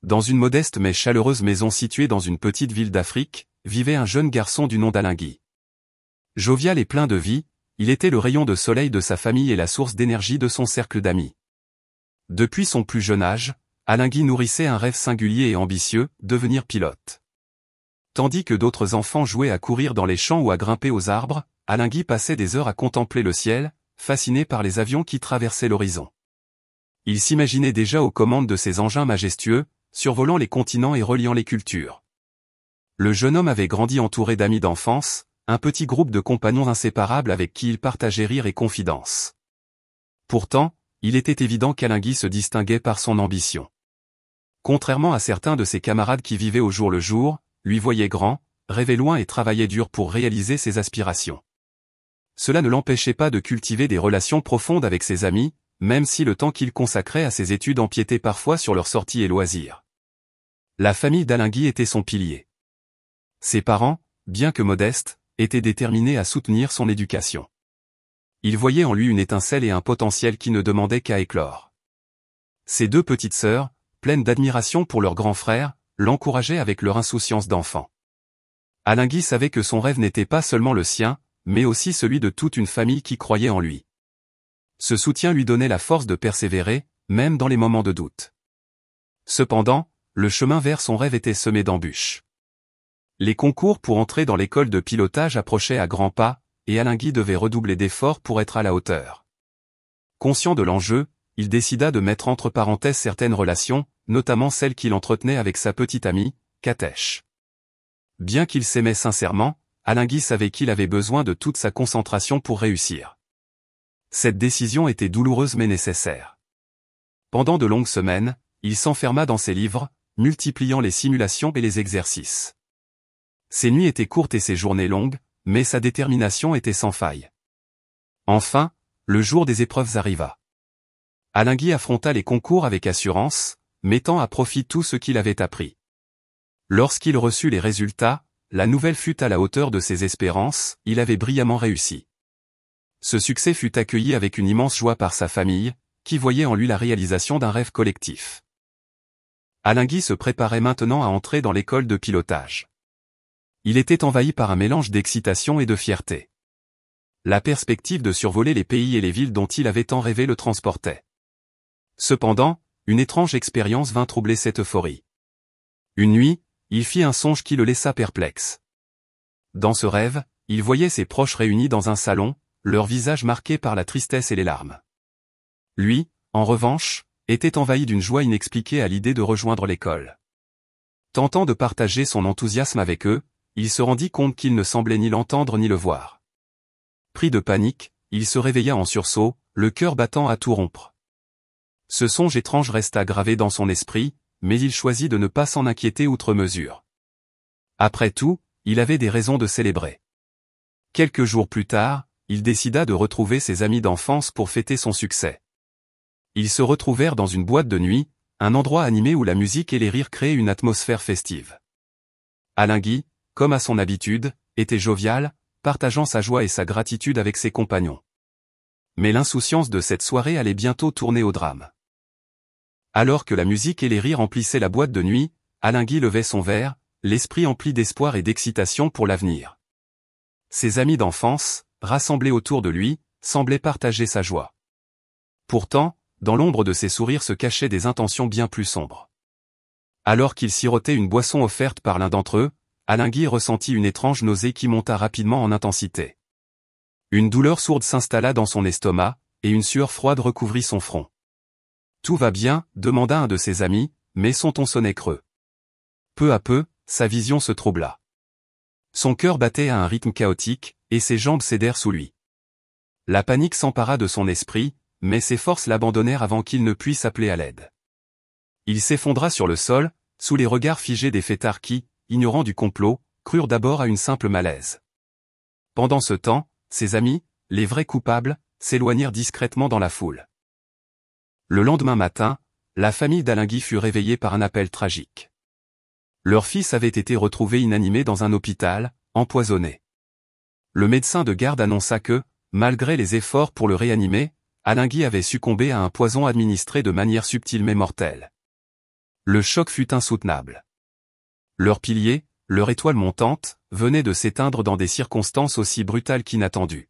Dans une modeste mais chaleureuse maison située dans une petite ville d'Afrique, vivait un jeune garçon du nom d'Alingui. Jovial et plein de vie, il était le rayon de soleil de sa famille et la source d'énergie de son cercle d'amis. Depuis son plus jeune âge, Alingui nourrissait un rêve singulier et ambitieux, devenir pilote. Tandis que d'autres enfants jouaient à courir dans les champs ou à grimper aux arbres, Alingui passait des heures à contempler le ciel, fasciné par les avions qui traversaient l'horizon. Il s'imaginait déjà aux commandes de ces engins majestueux, survolant les continents et reliant les cultures. Le jeune homme avait grandi entouré d'amis d'enfance, un petit groupe de compagnons inséparables avec qui il partageait rire et confidences. Pourtant, il était évident qu'Alingui se distinguait par son ambition. Contrairement à certains de ses camarades qui vivaient au jour le jour, lui voyait grand, rêvait loin et travaillait dur pour réaliser ses aspirations. Cela ne l'empêchait pas de cultiver des relations profondes avec ses amis, même si le temps qu'il consacrait à ses études empiétait parfois sur leurs sorties et loisirs. La famille d'Alingui était son pilier. Ses parents, bien que modestes, étaient déterminés à soutenir son éducation. Ils voyaient en lui une étincelle et un potentiel qui ne demandaient qu'à éclore. Ses deux petites sœurs, pleines d'admiration pour leur grand frère, l'encourageaient avec leur insouciance d'enfant. Alingui savait que son rêve n'était pas seulement le sien, mais aussi celui de toute une famille qui croyait en lui. Ce soutien lui donnait la force de persévérer, même dans les moments de doute. Cependant, le chemin vers son rêve était semé d'embûches. Les concours pour entrer dans l'école de pilotage approchaient à grands pas, et Alingui devait redoubler d'efforts pour être à la hauteur. Conscient de l'enjeu, il décida de mettre entre parenthèses certaines relations, notamment celles qu'il entretenait avec sa petite amie, Katesh. Bien qu'il s'aimait sincèrement, Alingui savait qu'il avait besoin de toute sa concentration pour réussir. Cette décision était douloureuse mais nécessaire. Pendant de longues semaines, il s'enferma dans ses livres, multipliant les simulations et les exercices. Ses nuits étaient courtes et ses journées longues, mais sa détermination était sans faille. Enfin, le jour des épreuves arriva. Alingui affronta les concours avec assurance, mettant à profit tout ce qu'il avait appris. Lorsqu'il reçut les résultats, la nouvelle fut à la hauteur de ses espérances, il avait brillamment réussi. Ce succès fut accueilli avec une immense joie par sa famille, qui voyait en lui la réalisation d'un rêve collectif. Alingui se préparait maintenant à entrer dans l'école de pilotage. Il était envahi par un mélange d'excitation et de fierté. La perspective de survoler les pays et les villes dont il avait tant rêvé le transportait. Cependant, une étrange expérience vint troubler cette euphorie. Une nuit, il fit un songe qui le laissa perplexe. Dans ce rêve, il voyait ses proches réunis dans un salon, leurs visages marqués par la tristesse et les larmes. Lui, en revanche, était envahi d'une joie inexpliquée à l'idée de rejoindre l'école. Tentant de partager son enthousiasme avec eux, il se rendit compte qu'il ne semblait ni l'entendre ni le voir. Pris de panique, il se réveilla en sursaut, le cœur battant à tout rompre. Ce songe étrange resta gravé dans son esprit, mais il choisit de ne pas s'en inquiéter outre mesure. Après tout, il avait des raisons de célébrer. Quelques jours plus tard, il décida de retrouver ses amis d'enfance pour fêter son succès. Ils se retrouvèrent dans une boîte de nuit, un endroit animé où la musique et les rires créaient une atmosphère festive. Alingui, comme à son habitude, était jovial, partageant sa joie et sa gratitude avec ses compagnons. Mais l'insouciance de cette soirée allait bientôt tourner au drame. Alors que la musique et les rires emplissaient la boîte de nuit, Alingui levait son verre, l'esprit empli d'espoir et d'excitation pour l'avenir. Ses amis d'enfance, rassemblés autour de lui, semblaient partager sa joie. Pourtant, dans l'ombre de ses sourires se cachaient des intentions bien plus sombres. Alors qu'il sirotait une boisson offerte par l'un d'entre eux, Alingui ressentit une étrange nausée qui monta rapidement en intensité. Une douleur sourde s'installa dans son estomac, et une sueur froide recouvrit son front. « Tout va bien ?» demanda un de ses amis, mais son ton sonnait creux. Peu à peu, sa vision se troubla. Son cœur battait à un rythme chaotique, et ses jambes cédèrent sous lui. La panique s'empara de son esprit, mais ses forces l'abandonnèrent avant qu'il ne puisse appeler à l'aide. Il s'effondra sur le sol, sous les regards figés des fêtards qui, ignorant du complot, crurent d'abord à une simple malaise. Pendant ce temps, ses amis, les vrais coupables, s'éloignèrent discrètement dans la foule. Le lendemain matin, la famille d'Alingui fut réveillée par un appel tragique. Leur fils avait été retrouvé inanimé dans un hôpital, empoisonné. Le médecin de garde annonça que, malgré les efforts pour le réanimer, Alingui avait succombé à un poison administré de manière subtile mais mortelle. Le choc fut insoutenable. Leur pilier, leur étoile montante, venait de s'éteindre dans des circonstances aussi brutales qu'inattendues.